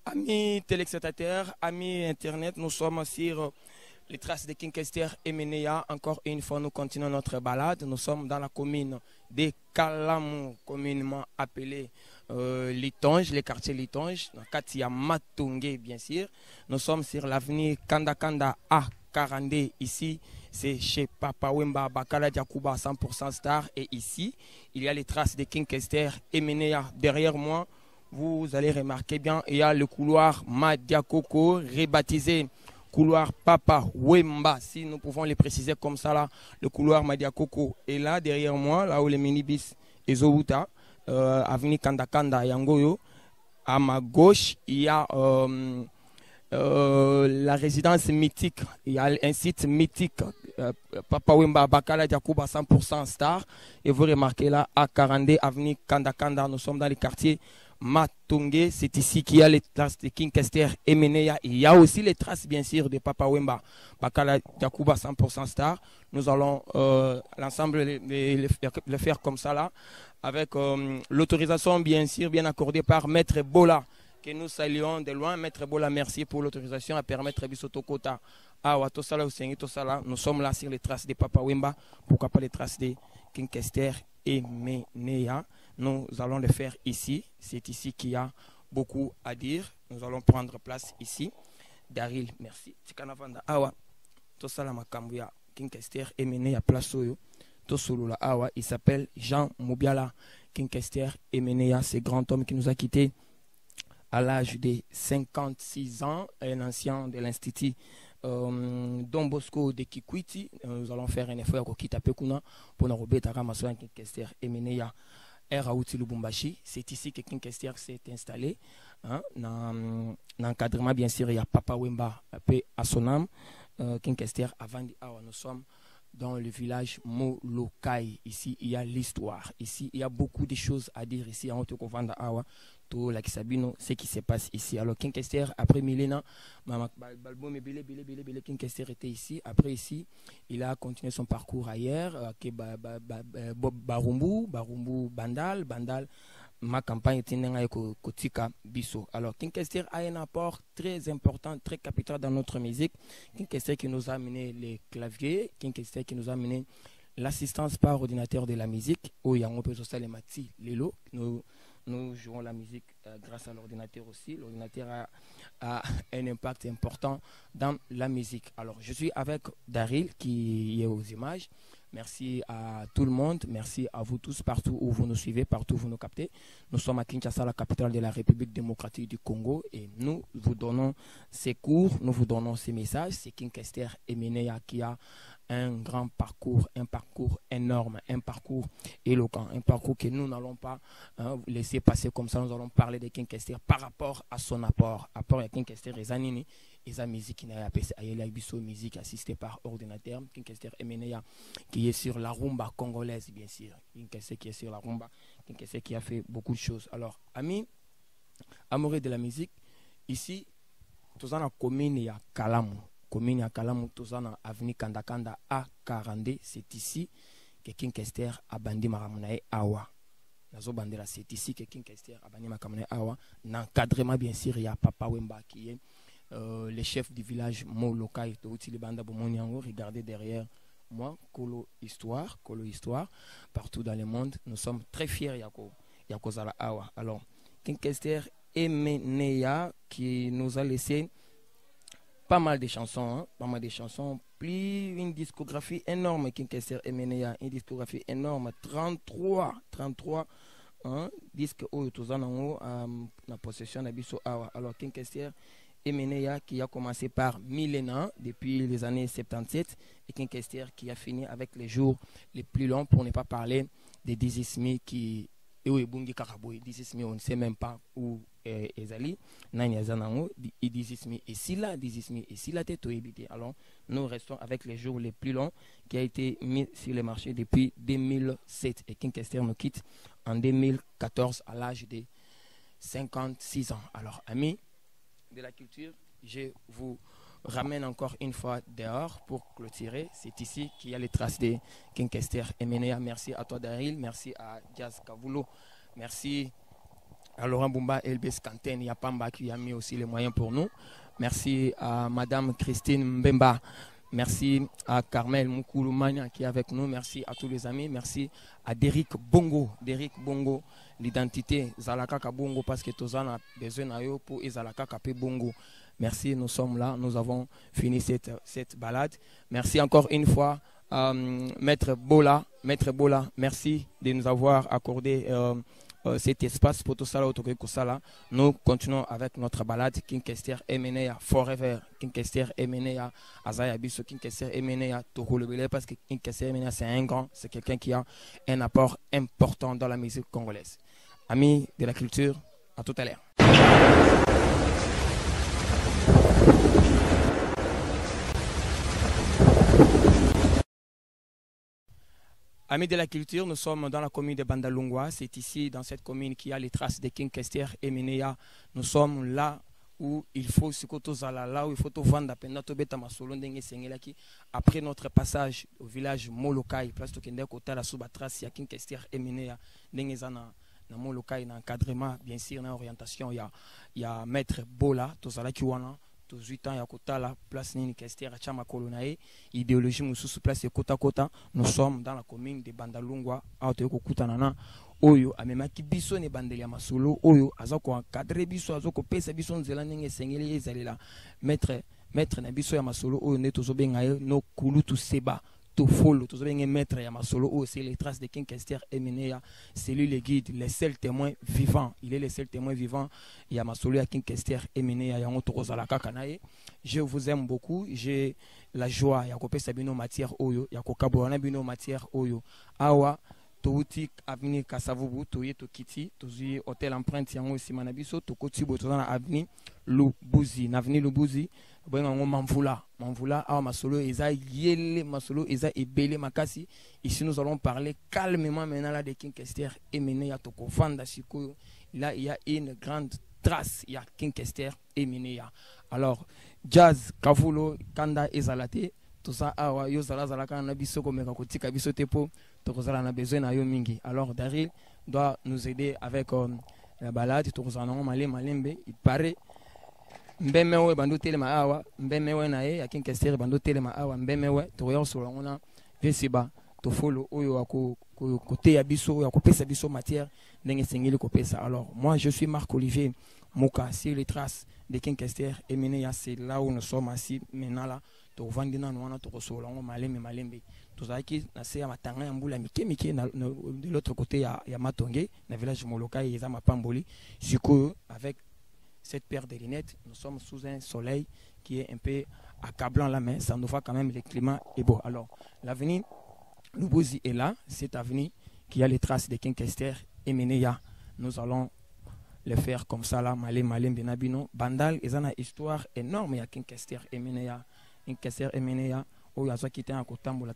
Amis téléspectateurs, amis Internet, nous sommes sur les traces de King Kester et Menea. Encore une fois, nous continuons notre balade. Nous sommes dans la commune de Kalamou, communément appelée Litonge, les quartiers Litonge, dans Katia Matungé, bien sûr. Nous sommes sur l'avenue Kanda à Karandé, ici. C'est chez Papa Wemba Bakala Diakouba 100% star. Et ici, il y a les traces de King Kester et Menea derrière moi. Vous allez remarquer bien, il y a le couloir Madiakoko, rebaptisé couloir Papa Wemba, si nous pouvons les préciser comme ça là, le couloir Madiakoko est là derrière moi, là où les minibus et Zobuta, avenue Kanda Yangoyo. À ma gauche, il y a la résidence mythique, il y a un site mythique, Papa Wemba Bakala Diakouba 100% star. Et vous remarquez là, à Karandé, avenue Kanda, nous sommes dans les quartiers Matungé, c'est ici qu'il y a les traces de King Kester et Menea. Il y a aussi les traces, bien sûr, de Papa Wemba Bakala Diakouba 100% star. Nous allons l'ensemble le faire comme ça là, avec l'autorisation, bien sûr, bien accordée par Maître Bola, que nous saluons de loin. Maître Bola, merci pour l'autorisation à permettre Bisotokota. Ah, Watosala, Tosala, nous sommes là sur les traces de Papa Wemba, pourquoi pas les traces de King Kester et Menea. Nous allons le faire ici. C'est ici qu'il y a beaucoup à dire. Nous allons prendre place ici. Daryl, merci. Tikanavanda awa. Tosala makambuya King Kester et Menea place oyo. Tosolula awa. Il s'appelle Jean Moubiala. King Kester et Menea, ce grand homme qui nous a quittés à l'âge de 56 ans, un ancien de l'Institut Don Bosco de Kikwiti. Nous allons faire un effort au Kitapekuna pour nous remettre à Ramasoyan King Kester et Menea. Raouti Lubumbashi, c'est ici que King Kester s'est installé. Hein, dans l'encadrement, bien sûr, il y a Papa Wemba, paix à son âme. King Kester, avant d'Awa, nous sommes dans le village Molokai. Ici, il y a l'histoire. Ici, il y a beaucoup de choses à dire. Ici, en Otokovanda Awa, tout la Kisabino, ce qui se passe ici. Alors, King Kester, après Milena, King Kester était ici. Après, ici, il a continué son parcours ailleurs. Barumbu, Bandal. Ma campagne était Kotika Bisso. Alors, King Kester a un apport très important, très capital dans notre musique. King Kester qui nous a amené les claviers, King Kester qui nous a amené l'assistance par ordinateur de la musique. Où il y a un peu de les mati, Lelo. Nous jouons la musique grâce à l'ordinateur aussi. L'ordinateur a un impact important dans la musique. Alors, je suis avec Daryl qui est aux images. Merci à tout le monde. Merci à vous tous, partout où vous nous suivez, partout où vous nous captez. Nous sommes à Kinshasa, la capitale de la République démocratique du Congo. Et nous vous donnons ces cours, nous vous donnons ces messages. C'est King Kester et Menea qui a un grand parcours, un parcours énorme, un parcours éloquent, un parcours que nous n'allons pas laisser passer comme ça. Nous allons parler de King Kester par rapport à son apport. Apport à King Kester et Zanini. Et sa musique qui n'a pas été musique assistée par ordinateur. King Kester et Menea qui est sur la rumba congolaise, bien sûr. King Kester qui est sur la rumba. King Kester qui a fait beaucoup de choses. Alors, amis, amoureux de la musique, ici, tous en commune, il y a Kalamou. Commune à Kalamou, tous en avenue Kanda à Karandé. C'est ici que King Kester a bandi Maramunae Awa. C'est ici que King Kester a bandi Maramunae Awa. L'encadrement, bien sûr, il y a Papa Wemba qui est le chef du village Molokai. Regardez derrière moi, Kolo Histoire, partout dans le monde. Nous sommes très fiers, Yakozala Awa. Alors, King Kester et Menea qui nous a laissé pas mal de chansons, plus une discographie énorme. King Kester et Menea, une discographie énorme, 33 disques où tous en haut la possession d'Abisso Awa. Alors, King Kester et Menea qui a commencé par Milena depuis les années 77 et King Kester qui a fini avec les jours les plus longs, pour ne pas parler des Dizismi qui on ne sait même pas où Ezali et si la tête. Alors nous restons avec les jours les plus longs qui a été mis sur le marché depuis 2007 et King Kester nous quitte en 2014 à l'âge de 56 ans. Alors amis de la culture, je vous ramène encore une fois dehors pour clôturer. C'est ici qu'il y a les traces de King Kester et Menea. Merci à toi Daryl, merci à Jazz Kavulo, merci à Laurent Bumba, Elbes Kanten, Yapamba qui a mis aussi les moyens pour nous. Merci à Madame Christine Mbemba. Merci à Carmel Moukoulumania qui est avec nous. Merci à tous les amis. Merci à Derrick Bongo. Derrick Bongo, l'identité Zalaka Bongo parce que tous on a besoin de pour Zalaka Bongo. Merci, nous sommes là. Nous avons fini cette balade. Merci encore une fois, Maître Bola. Maître Bola, merci de nous avoir accordé cet espace pour tout ça là. Nous continuons avec notre balade Kinkester Emenea Forever, Kinkester Emenea Azaya Biso, Kinkester Emenea Tokolobele, parce que Kinkester Emenea c'est un grand, c'est quelqu'un qui a un apport important dans la musique congolaise. Amis de la culture, à tout à l'heure. Amis de la culture, nous sommes dans la commune de Bandalungwa. C'est ici, dans cette commune, qu'il y a les traces de Kinkester et Menea. Nous sommes là où il faut là où il faut tout vendre. Après notre passage au village Molokai, place de Kende Kota, la Subatras, il y a Kinkester et Menea. Dans Molokai, dans l'encadrement, bien sûr, dans l'orientation, il y a Maître Bola, Tozala Kiwana. 8 ans ya kotala place nini Kester à chama kolonae idéologie mususu place kota kota. Nous sommes dans la commune de Bandalungwa auto kokutanana oyo amemaki biso ne bandeli ya masolo oyo azako encadrer biso azako pesa biso nzela ndenge sengeli ezalela maître na biso ya masolo oyo ne tozobenga ye no kulutu seba to follow to zobenga maître ya masolo oyo c'est les traces de Kinkester Emenea. C'est lui le guide, le seul témoin vivant. Il est le seul témoin vivant ya masolo ya Kinkester Emenea ya ngotokozala kaka naye. Je vous aime beaucoup, j'ai la joie ya kopesa bino matière oyo ya kokabona bino matière oyo awa touti avenue Kasavubu toye to kiti tozi hôtel empreinte yango sima na biso to koti boto na avenue Lubuzi na avenue Lubuzi boyenga ngo Mamvula awa masolo eza yele masolo eza ebele makasi. Ici nous allons parler calmement maintenant là de Kinkester Emenea to kovanda sikoyo. Là il y a une grande trace, il y a Kinkester Emenea. Alors jazz kavulo kanda ezalate tout ça awa yo zala kana biso komeka kotika biso tepo tokozala na besoin na yo mingi. Alors Daryl doit nous aider avec la balade tokozala na malembe il paraît mbemewe bando telema awa mbemewe na ye ya Kinkester bando telema awa mbemewe toyo solongona vesiba to follow oyo côté ya biso ya kopesa biso matière ndenge sengeli kopesa. Alors moi je suis Marc Olivier Moka sur les traces de Kinkester Emenea. C'est là où nous sommes assis maintenant là to vandina nwana to solongo malembe tozaki na se ya matanga ya mbula mike de l'autre côté ya Matonge na village Molokai yeza mapamboli sikoyo. Avec cette paire de lunettes, nous sommes sous un soleil qui est un peu accablant la main. Ça nous va quand même, le climat est beau. Alors, l'avenue Lubuzi est là, cette avenue qui a les traces de Kinkester Emenea. Nous allons le faire comme ça là, malem benabino. Bandal, ils ont une histoire énorme, il y a Kinkester Emenea. Kinkester Emenea, où il y a qui était à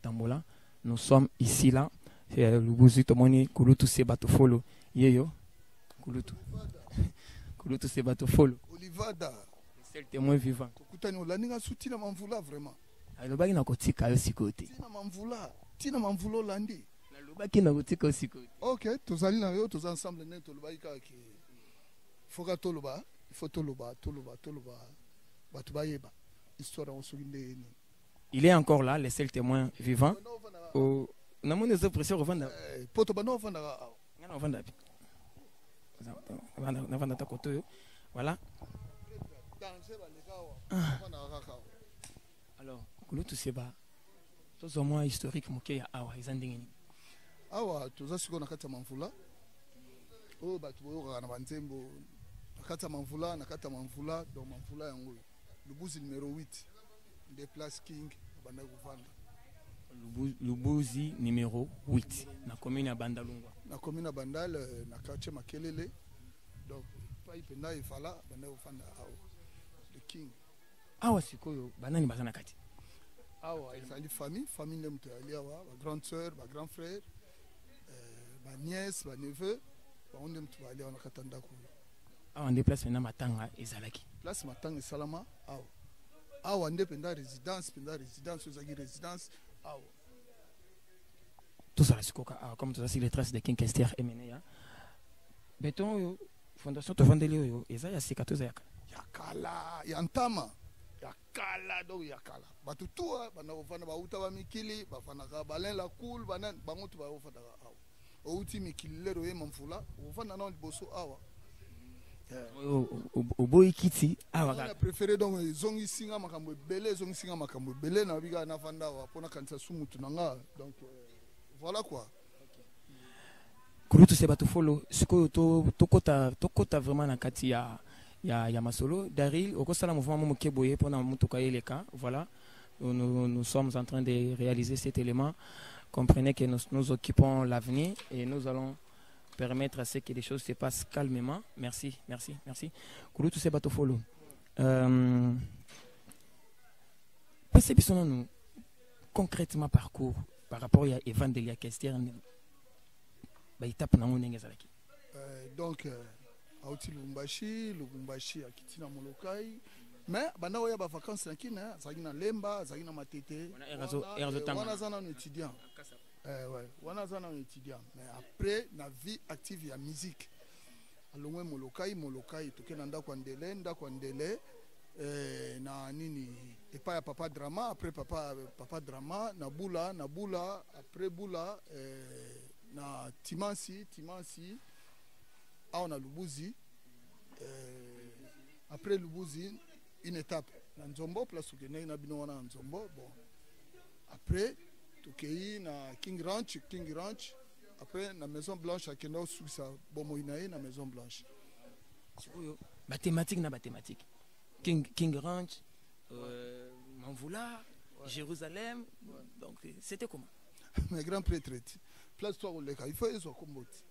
tambola. Nous sommes ici là, Lubuzi, Tomoni, Kulutu Sebato Folo. Yeyo, Kulutu. Kulutu se bato follow. Olivada. C'est le témoin vivant. Kokutani olaninga sutina Mamvula vraiment. Alobaki na kotika yo sikote. Tina Mamvula landi. Na lobaki na kotika sikote. OK, tozali na yo tous ensemble ne tolobaki ka ki. Foka toloba, il faut toloba. Batu bayeba. Histoire on soginde ni. Il est encore là, le seul témoin vivant. Au na mon des pression revendre. Poto bano vanda. Ngana vanda. Voilà. Alors, Kulutu Seba, tout au moins historique, Moké, Awa, ils ont dit. Awa, tout ça, c'est qu'on a quatre Mamvula. Oh, bah, tu vois, on a Bantembo. Nakata Mamvula, donc Mamvula, le bouzi numéro 8, des places King, Bandaguvanda. Lubuzi numéro 8 na commune ya Bandalungwa. Na commune ya Bandal na quartier Makelele. Donc pas ipenda ifala banda ufanda awa. The King. Awa sikoyo banani bazana kati. Awa ezali famille ne mtu ali awa, ba grande sœur, ba grand frère, ba nièce, ba neveu, ba onde mtu ali awa na katanda ko. Awa nde place na matanga ezalaki. Place matanga salama awa. Awa nde penda résidence ozaki résidence. Tout ça, comme tout ça, c'est les traces de Kinkester Emenea. Béton, fondation tovandeli oyo eza ya sika toza yaka ya kala ya ntama ya kala donc ya kala bato tuwa bana kofanda bauta bamikili bafanaka balela cool bana bango tu baofandaka awa outi mikili lero ye mamfula ofanda na liboso awa oboyi kiti awa kaka préféré donc zongi singa makambo belé zongi singa makambo belé na biga na fanda awa pona kanisa sumutu nanga donc voilà quoi. Kulutu se bato follow sikoyo tokota vraiment na kati ya masolo Daryl okosala mouvement mo keboye pona mutuka eleka voilà nous sommes en train de réaliser cet élément. Comprenez que nous occupons l'avenir et nous allons permettre à ce que les choses se passent calmement. Merci. Kulutu se bato follow parce que nous concrètement parcours par rapport à Evangelia Kester donc auti Lubumbashi akitina Molokai mais banda oya ba vacances na kina zaki na Lemba zaki na Matete wana zana un étudiant ouais wana zana un étudiant mais après na vie active ya musique alongwe Molokai tokena ndako ndele na nini epa ya papa drama après papa drama na bula après bula na Timansi aona Lubuzi après Lubuzi une étape na Nzombo place ukene na bino wana Nzombo bon après tokei na King Ranch après na Maison Blanche akenda susa bomo inaye na Maison Blanche mathématique King Ranch Manvula Jérusalem donc c'était comment mais grand prêtre place toi koleka il faut ezo komboti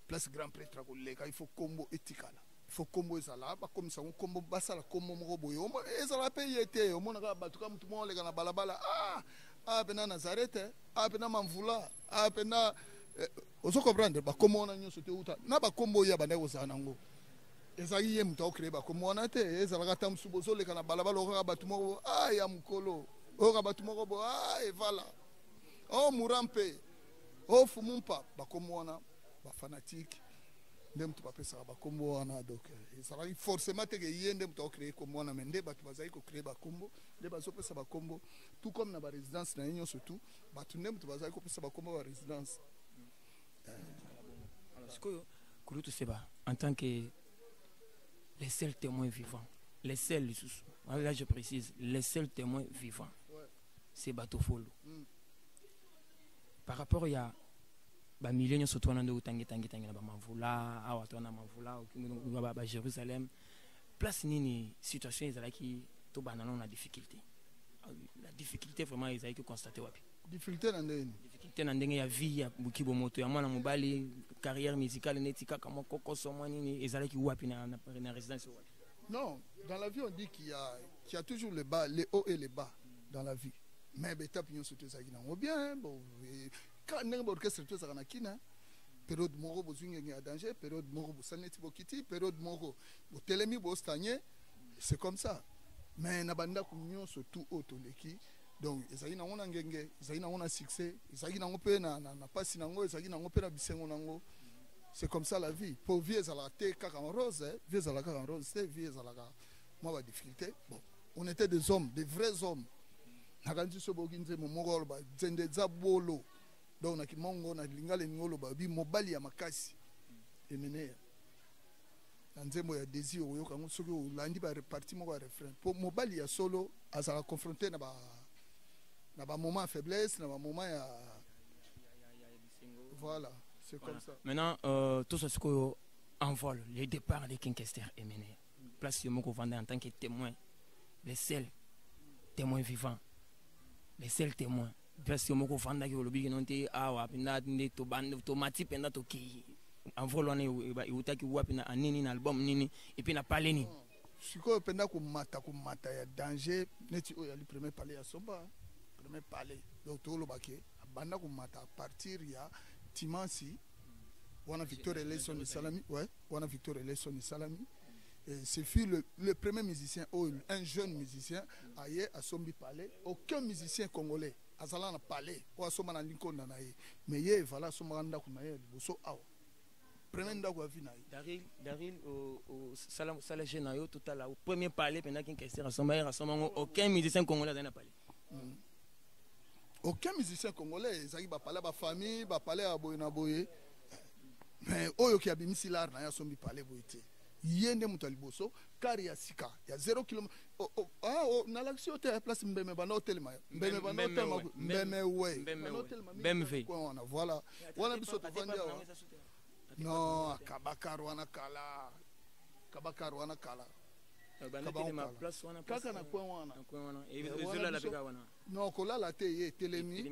place grand prêtre koleka il faut kombo etikala il faut kombo ezala ba komisa kombo basala kombo moko boye ezala pe yete omona ka batuka mutu mo leka na balabala pena Nazareth pena Manvula pena ozo comprendre ba kombo na nyoso te uta na ba kombo ya bana kozana nango ezali ye mutu okre ba kombo na te ezala ka tamsu bozo leka na balabala oka batu moko ya mukolo oka batu moko bo evala murampe fumumpa bakomo wana ba fanatique ndem tu bapesa bakombo wana donc ça va forcément te yende mtu créer comme wana mende batu bazai ko créer bakombo nde bazopesa bakombo tout comme na ba résidence na union surtout batu ndem tu bazai ko pesa bakombo ba résidence alors sikoyo Kulutu Seba en tant que les seuls témoins vivants les seuls là je précise les seuls témoins vivants c'est bato follow par rapport ya ba millions surtout na ndo tangi na ba Manvula awa tona Manvula ba Jérusalem place nini situation ezalaki to banana na difficulté la difficulté vraiment ezalaki constater wapi difficulté na ndenge ya vie ya bukibo moto ya mwana mobali carrière musicale netika kama kokoso mwa nini ezalaki wapi na résidence wapi non dans la vie on dit qu'il y a toujours les bas les hauts et les bas dans la vie mais étape ñoo surtout ça qui na bien bon quand n'importe orchestre tout ça na kina période moko bozungi en danger période moko bosaneti bokiti période moko botelemi bostanye c'est comme ça mais na banda ku ñoo surtout autoleki donc ezali na ngona ngenge ezali na ngona succès ezali na ngope na pasi nango ezali na ngope na bisengo nango c'est comme ça la vie pour vie ezala te kaka en rose vie ezala kaka en rose c'est vie ezala ka moi ba difficulté bon on était des hommes des vrais hommes nakanzi sobokinze momoko ba zende zabolo donc na kimongo na lingale ngolo ba bi mobali ya makasi emenea na nzembo ya désir oyo kango soki olandi ba reparti moko ya refrain pour mobali ya solo azala confronté na ba moment faiblesse na ba moment ya voilà c'est comme ça maintenant tout ça ce qu'on envole le départ de King Kester emenea place moko vendre en tant que témoin les seuls témoins vivants les seuls témoins parce que moko vanda ki olobi nonte awa pina ndi to band to mati penda to ki envolo ne utaki wapi na nini na album nini et puis na parler ni siko penda ko mata ya danger neti o ya li premier parler ya somba premier parler donc to lo bake banda ko mata à partir ya Timansi wana Victor Eleison de Salami wana Victor Eleison de Salami. Ce fut le premier musicien, un jeune musicien, aïe à Sombi Palais. Aucun musicien congolais, Azala n'a parlé, ou à Somana Lincoln Nanaye. Mais il voilà, Somaranda Kunaye, Bosso Awa. premier ndako ya vie na ye Daryl au sala jeune na yo total au premier parler pendant qu'un question rassemble aucun musicien congolais dans parler. Aucun musicien congolais ezaki ba parler ba famille ba parler ya boye na boye mais oyo ki abimisi l'art na ya sombi parler boye te yende mutu liboso kari ya sika ya 0 km na l'action te place mbeme bana hotel ma mbeme bana hotel ma mbeme we mbeme ve voilà wana biso to vandia non kabakar wana kala kaka na coin wana non kolala te ye telemi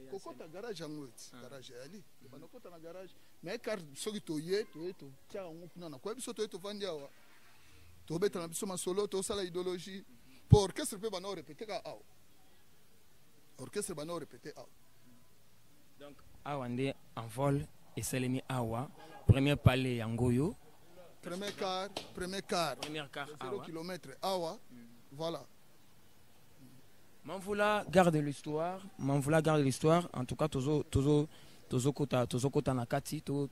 kokota garage yango garage ali banokota na garage mais car soki toye to tia yango kuna na kwa biso toye tovandi awa tobeta na biso masolo tosala idéologie pour orchestre pe bana répéter ka awa orchestre bana répéter awa donc awa nde en vol et selemi awa premier palais yangoyo premier quart 0 km awa voilà. Manvula garde l'histoire en tout cas tozo kota na kati to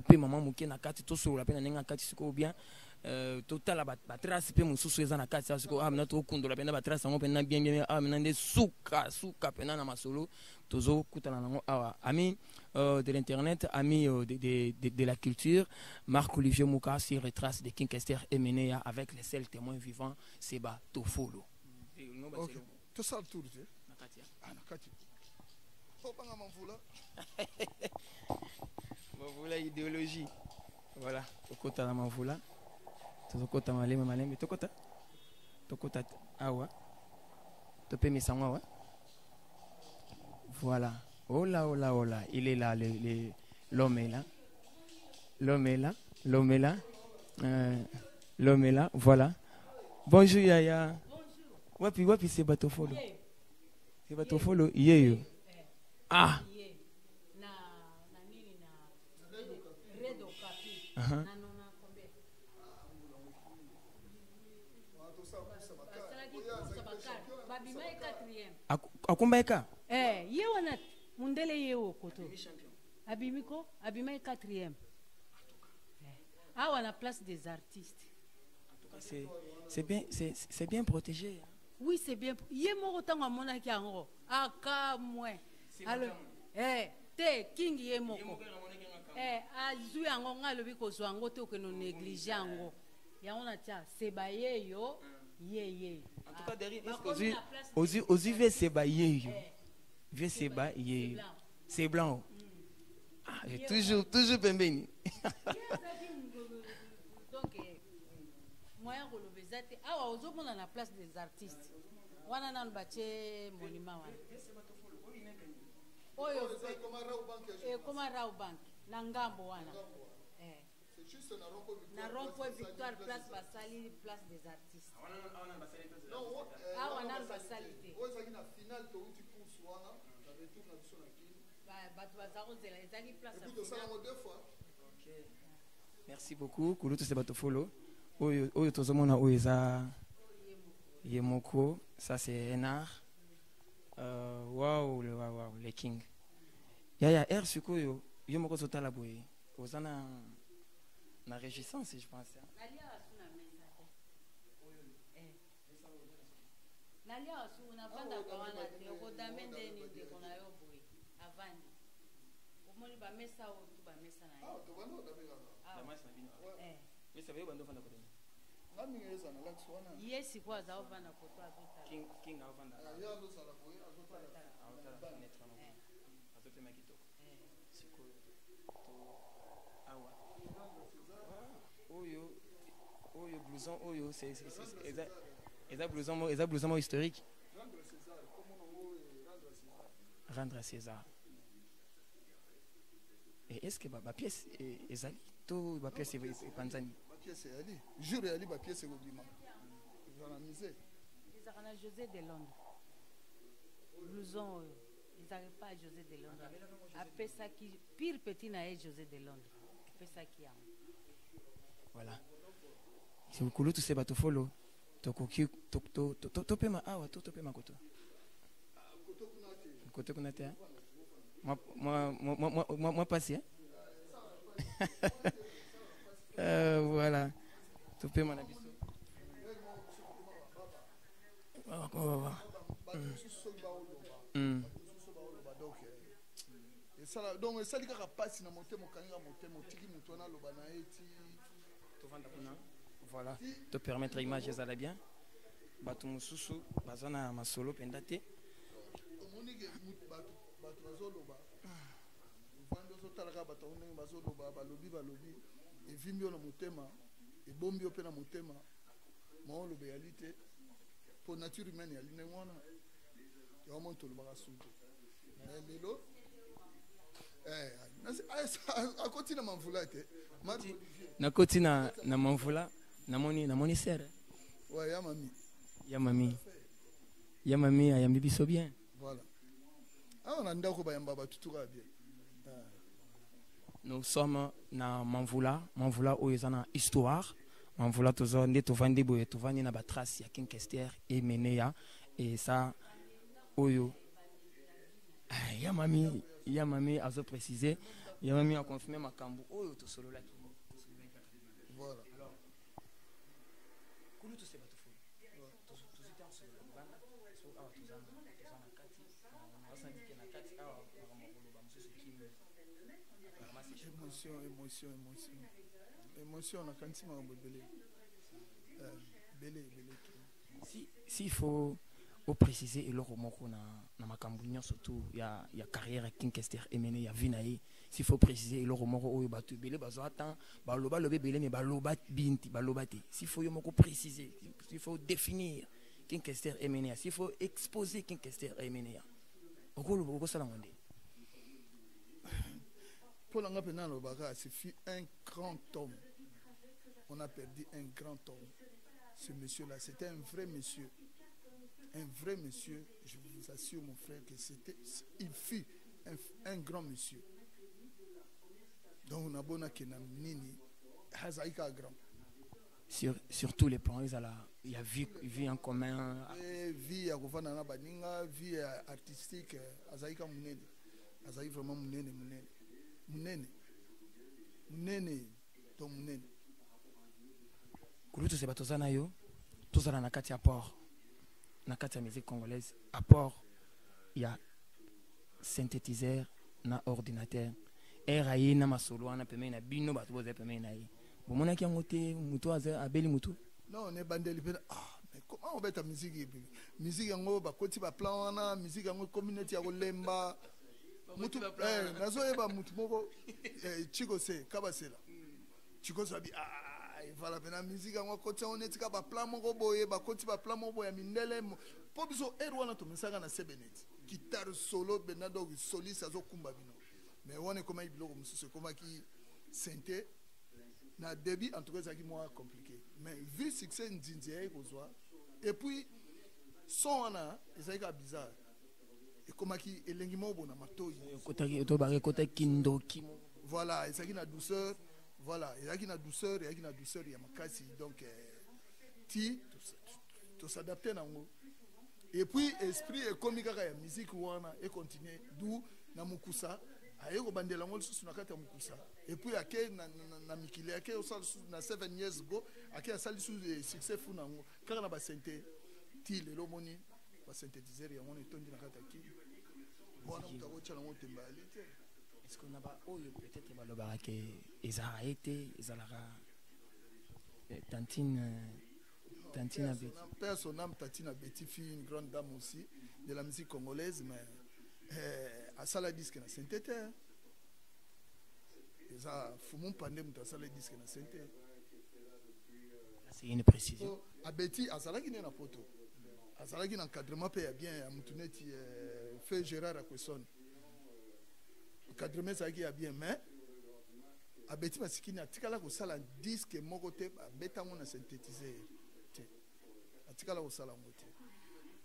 pe maman muke na kati to solo la pena nenga kati siko bien total ba trace pe mususu eza na kati siko amna to kundo la pena ba trace ngo pena bien amna nde suka pena na masolo tozo kutana nango awa ami de l'internet, ami de la culture, Marc-Olivier Mouka sur retrace de King Kester Emenea avec les seuls témoins vivants, Seba Tofolo. Ok, tout ça le tour, Nakati. Manvula idéologie. Voilà, Tokota la Manvula. Tokota maleme, Tokota awa. Topé misanwa. Voilà. Oh là, il est là, l'homme est là. L'homme est là, voilà. Bonjour Yaya. Bonjour. Wapi c'est Batofolo. C'est Batofolo, yeyo. Ah. Akumbaeka. Ye wana mundele ye okoto. Abimiko, abima 4e. Ah, on a place des artistes. En tout cas, c'est bien protégé. Oui, c'est bien. Ye moko tanga mona ki ango. Aka moins. Alors, te king ye moko. Azu ango ngalobi ko zo ango te ko no négliger ango. Ya on a tia seba ye yo, ye. En tout cas, derrière aux UV seba ye yo. Vieux seba ye. C'est blanc. Ah, j'ai toujours pembeni. Donc, moyen relobezate. Ah, aux autres, on a la place des artistes. On a un bâtiment monument. Comme un Raubank. Nangambo wana. C'est juste na rond-point Victoire, place Basali, place des artistes. Ah, on a une basalité. Merci beaucoup. Kulutu se batofolo. Oyo tozomona oeza Yemoko, ça c'est un art. Waouh, les kings. Yaya air suko yo Yemoko sotala boye. Ozana na régissance je pense. Nalia asuna banda kwa wana te kodame ndeni de kona yo boy avandi omoni ba mesa o tu ba mesa na yo to bano da bega la mesa na bino mesa be bando fanda kodeni ngami ngeza na lax wana yes kwa za ovanda ko to azota king avanda ya zo sala boy azota netra no azote makitoko siko to awa oyo blouson oyo c'est blouson historique. Rendre à César. Et est-ce que ma pièce est ali tout ma pièce est panzani. Ma pièce est ali. Jure ali ma pièce est obima. Dans la musée. Ils arrivent à José de Londres. Blouson ils n'arrivent pas à José de Londres. Après ça qui pire petit naé José de Londres. Après ça qui a. Voilà. Si vous coulez tous ces bateaux follow. Tope ma awa tope ma koto koto kunate moi passé Voilà. Tu peux m'en abisso. Donc esali kaka pasi na motema okanga motema otiki moto wana aloba na ye ti voilà te permettre image ezala bien bato mosusu baza na masolo mpenza te omoni ke bato bazoloba ovandi ozotalaka bato yango ndenge bazoloba balobi evimbi yo na motema ebombi yo mpe na motema mwa oloba eyali te mpo nature humaine yali ndenge wana yango moni tolobaka su te mais lelo akoti na mamvula te nakoti na mamvula namoni sere ouais ya mami ayambi biso bien voilà awa na ndako bayamba batutuka bien nous sommes na mamvula oyo eza na histoire mamvula toza nde tovandi boye tovandi na batrace ya King Kester emeneya et ça oyo ya mami azo préciser ya mami a confirmé makambo oyo tosololaki voilà kulu to se bato fo tozite ensemble banda so awa tozana kati basandi ke na kati awa makoloba mosusu kimi émotion na kanti makambo ebele si faut au préciser eloko moko na makambo nyonso tu ya carrière King Kester emene ya vie na ye s'il faut préciser eloko moko oyo bato ebele bazwa temps baloba ebele mais baloba binti baloba te s'il faut yo moko préciser s'il faut définir King Kester emene s'il faut exposer King Kester emene ya okosala ngonde pour l'anga pena lobaka c'est fut un grand homme. On a perdu un grand homme. Ce monsieur-là, c'était un vrai monsieur. Un vrai monsieur, je vous assure mon frère que il fut un grand monsieur. Donc on a bon na nini hazaika grand. Sur tous les plans, il y a vie en commun. Vie à kovana na baninga, vie artistique, hazaika munene. Hazaika vraiment munene. Donc munene. Kulutu se batoza na yo, tozala na kati ya port. Na kati ya musique congolaise, à port, il y a synthétiseur na ordinateur. RAI na masolo na pemé na bino bato boze pemé na yi. Bomona ki yango te mutu abeli mutu. Non, on est bandeli pe mais comment on va ta musique musique yango ba koti ba plan wana, musique yango communauté ya kolemba. Mutu nazo yeba mutu moko Chiko se kabasela. Chiko sabi voilà pena musique yango koti on etika ba plan moko boye ba koti ba plan moko boye mindele po biso erwana to mesaka na sebenet. Guitare solo benado soliste azo kumba bino. Mais on est comme il bloque mususu comme qui synthé na début en tout cas ça qui moins compliqué mais vu succès ndindié kozwa et puis son na ezaka bizarre et comme qui elengi mobo na matoyi kotaki to bare kotaki kindoki voilà ezaki na douceur voilà ezaki na douceur ya makasi donc to s'adapter na ngo et puis esprit et comique ya musique wana et continuer d'où na mukusa ayeko bandela ngol susu na kati ya mukusa et puis ake na mikili ake osal na 7 years ago ake asali su succès fu nango kaka na ba synthé ti lelo moni ba synthétiseur ya ngone tondi na kati ki bona mutako chala ngo tembali te est-ce qu'on a pas oyo peut-être baloba ke ezara été ezalara tantine Betty personnellement Tantina Betty fut une grande dame aussi de la musique congolaise mais à ça la disque na synthète ça faut mon pandé muta ça la disque na synthète c'est une précision a Betty à ça la qui na poto à ça la qui encadrement paye bien à mutuneti fait Gérard Akwesson encadrement ça qui a bien mais a Betty masikini atikala ko sala disque moko te beta mon synthétiser atikala ko sala moté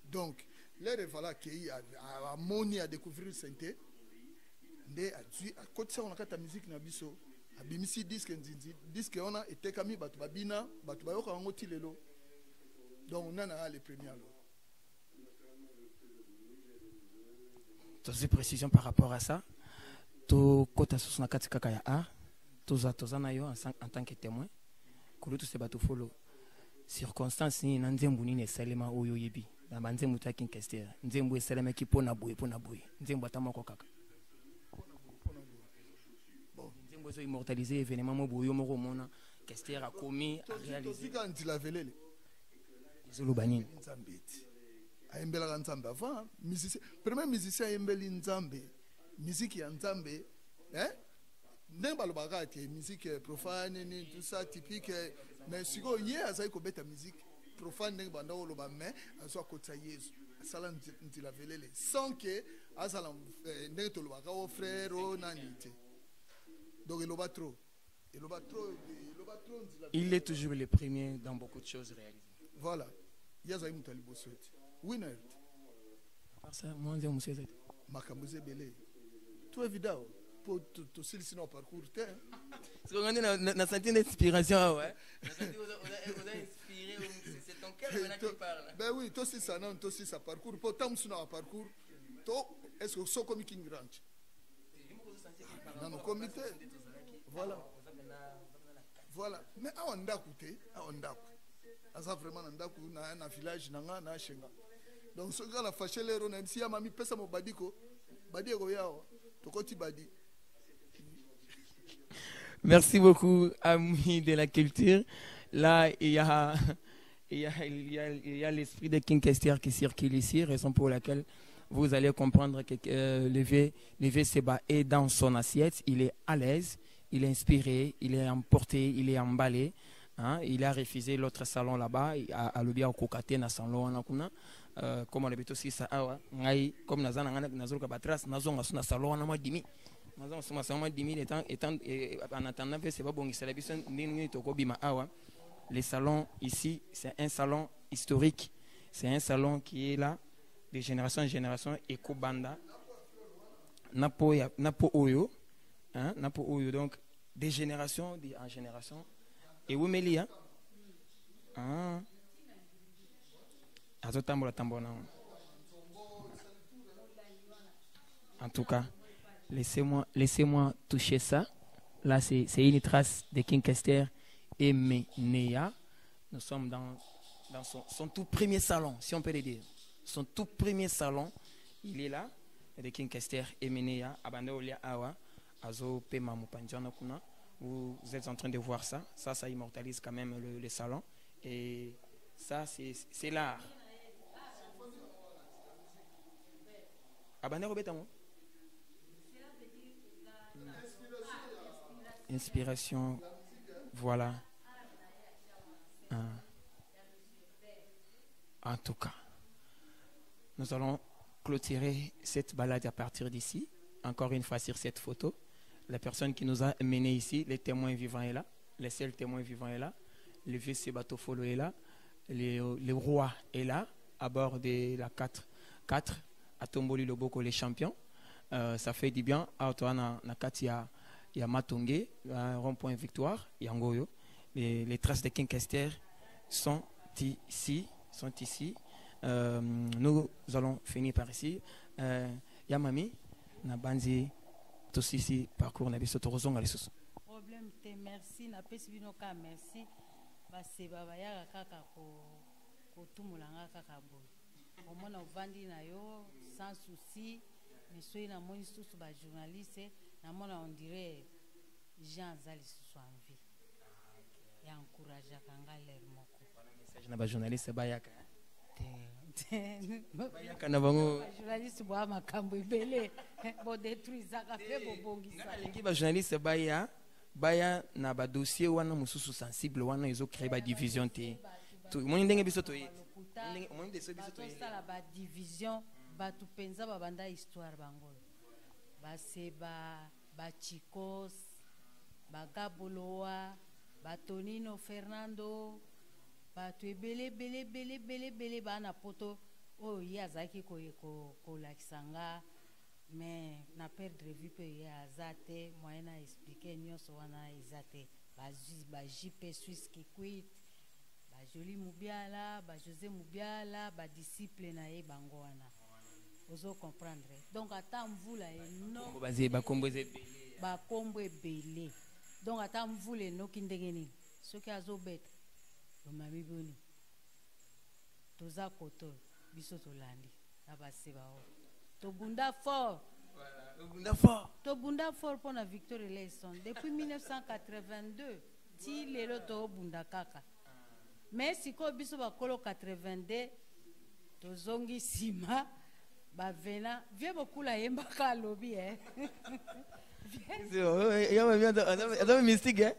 donc les voilà qui a moni à découvrir synthé ndé a tu à côté ça on a kata musique na biso a bimisi disque nzinzi disque on a été kami batu babina batu bayoka ngo tilelo donc on a les premiers alors tu as des précisions par rapport à ça to kota sous na kati kaka ya art toza na yo en tant que témoin kulutu se bato follow circonstance ni na nzembo nini esalema oyo yebi na banzembo ta Kinkester nzembo esalema ki pona boye nzembo atamoko kaka bon nzembo zo immortaliser événement mo boyo moko mona Kester a commis a réalisé quand il a velele zolo banini nzambeti ayembelaka nzambe avant musicien premier musicien ayembeli nzambe musique ya nzambe ndenge balobaka ate musique profane ni tout ça typique mais sikoyo ye azali kobeta musique profane ndenge banda oloba mais azo akotisa yesu asala nzila velele sans que azala ndenge tolobaka o frère o nani te donc eloba trop il est toujours le premier dans beaucoup de choses réalisées. Voilà. Il y a un peu winner. Par ça, moi, je me suis dit. Makamouze belé. Tout évident. Pour tout ceci, sinon parcours. C'est qu'on a senti une inspiration, ouais. On a inspiré. C'est ton cœur qui parle. Ben oui, toi aussi ça non, toi aussi ça parcours. Pour tant que un parcours, toi est-ce que so comme King Ranch? Dans nos comités. Voilà. Mais à Ondaku te, à Ondaku. Asa vraiment Ondaku na village na shenga. Donc ce gars la fâché les ronnes si mami pesa mo badiko, badi ego yao, tokoti badi. Merci beaucoup amis de la culture. Là il y a l'esprit de Kinkester qui circule ici, raison pour laquelle vous allez comprendre que Levé Seba est dans son assiette, il est à l'aise. Il est inspiré, il est emporté, il est emballé. Hein? Il a refusé l'autre salon là-bas, à l'objet au Kokate, na salon, comme on l'habite aussi, ça, comme nous avons batras, nous avons un salon, nous avons 10 000. Nous avons un salon 10 000 en attendant que c'est pas bon, c'est la personne, les salons ici, c'est un salon historique. C'est un salon qui est là, de génération en génération, Eko Banda, Napo Oyo. Hein, donc de génération en génération et où Mélia en tout cas laissez-moi toucher ça là c'est une trace de Kinkester et Menea. Nous sommes dans son tout premier salon, si on peut le dire, son tout premier salon. Il est là de Kinkester et Menea Abandolia Awa. Vous êtes en train de voir ça. Ça immortalise quand même le salon. Et ça, c'est l'art. Inspiration. Voilà. En tout cas, nous allons clôturer cette balade à partir d'ici. Encore une fois sur cette photo. La personne qui nous a menés ici, les témoins vivants est là, les seuls témoins vivants est là, le vieux Sebatofolo est là, le roi est là, à bord de la 4 à Tomboli Loboko, les champions. Ça fait du bien. À Otoana, il y a Matongé, rond-point victoire, Yangoyo. Les traces de Kinkester sont ici. Nous allons finir par ici. Yamami, Nabanzi. Tous ici, parcours, on a vu ce tourozon à l'essence. Problème, merci, na pesi binoka merci. Base babaya kaka ko tumulanga kaka boy. Au moins on vandi na yo sans souci, mais soyez na moni sous ba journaliste, na mona on dirait Jean Zali sous en vie. Et encourage kanga l'air moko. Message na ba journaliste bayaka. Journaliste boa makambo ibele bo détruisa ka fe bo bongisa lingi ba journaliste baya na ba dossier wana mususu sensible wana izo créer ba division te to moni ndenge biso to yi moni de so biso to yi la ba division ba tu penza ba banda histoire bangolo ba seba ba chicos ba gaboloa ba Tonino Fernando bato ebele bana poto oyo ye azalaki kolakisanga mais na perdre vue mpe ye aza te moyen na explike nyonso wana eza te bajipe suisse kikwit bajoli mubiala bajosé mubiala badisciple na ye bango wana ozo comprendre donc ata mvula énorme bakombo ebele donc ata mvula enoki ndenge nini soki azobeta lomami boni toza koto biso tolandi na base bao tobunda fort. Tobunda fort pour la victoire Eleison depuis 1982 ti lelo tobunda kaka mais siko biso bakolo 82 tozongi sima bavena vie beaucoup la yemba ka lobi mystique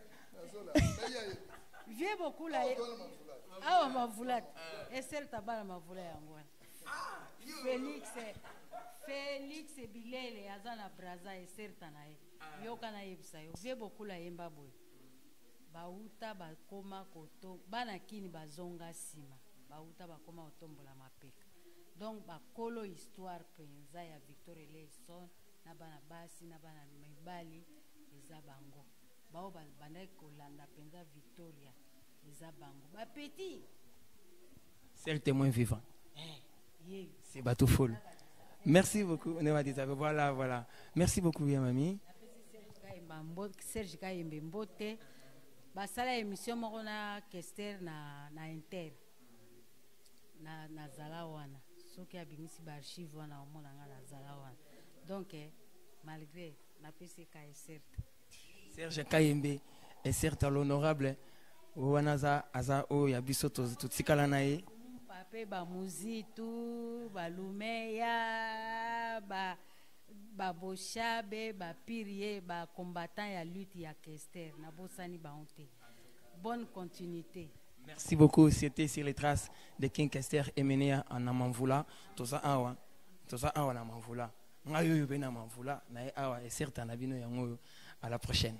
vie beaucoup la awa mavula esel tabala mavula yango Félix Bilele azana braza eserta na ye yoka na yebisa yo vie beaucoup la yemba boy bauta bakoma koto bana kini bazonga sima bauta bakoma otombola mapeka donc bakolo histoire penza ya Victor Eleison na bana basi na bana mibali eza bango bao bandai kolanda penza Victoria eza bango ba petit c'est le témoin vivant c'est bateau folle. Merci beaucoup. Voilà. Merci beaucoup, bien mamie. Serge Kayembe Mbote. Basala émission morona Kester na Inter. Na Zalawana. Soki abingisi ba archive wana omona nga na Zalawana. Donc malgré na PCK est certes. Serge Kayembe est certes l'honorable. Wanaza aza o ya biso tutikala na ye. Pape ba muzitu ba lumeya ba boshabe ba pirie ba combattant ya lutte ya Kester na bosani ba honte. Bonne continuité. Merci beaucoup. C'était sur les traces de King Kester Emenea en Amamvula. Toza awa na Amamvula. Ngayo yo bena Amamvula na awa et certain na bino yango à la prochaine.